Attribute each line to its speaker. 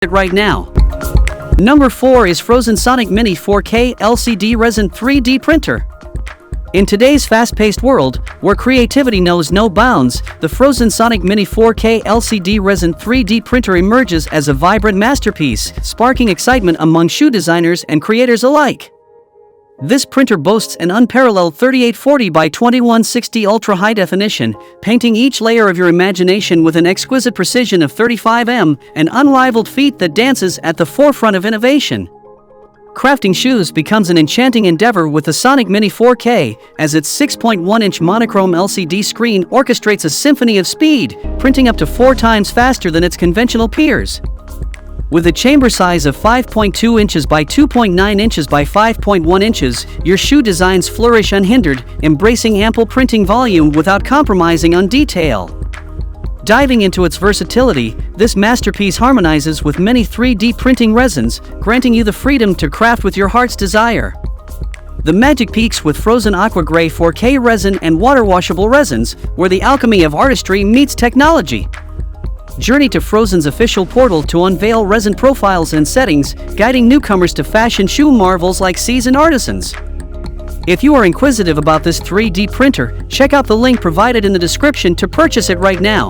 Speaker 1: it right now. Number 4 is Phrozen Sonic Mini 4K LCD Resin 3D Printer. In today's fast-paced world, where creativity knows no bounds, the Phrozen Sonic Mini 4K LCD Resin 3D Printer emerges as a vibrant masterpiece, sparking excitement among shoe designers and creators alike. This printer boasts an unparalleled 3840 by 2160 ultra-high definition, painting each layer of your imagination with an exquisite precision of 35 an unrivaled feat that dances at the forefront of innovation. Crafting shoes becomes an enchanting endeavor with the Sonic Mini 4K, as its 6.1-inch monochrome LCD screen orchestrates a symphony of speed, printing up to 4 times faster than its conventional peers. With a chamber size of 5.2 inches by 2.9 inches by 5.1 inches, your shoe designs flourish unhindered, embracing ample printing volume without compromising on detail. Diving into its versatility, this masterpiece harmonizes with many 3D printing resins, granting you the freedom to craft with your heart's desire. The magic peaks with Frozen Aqua Gray 4K resin and water-washable resins, where the alchemy of artistry meets technology. Journey to Frozen's official portal to unveil resin profiles and settings, guiding newcomers to fashion shoe marvels like seasoned artisans. If you are inquisitive about this 3D printer, check out the link provided in the description to purchase it right now.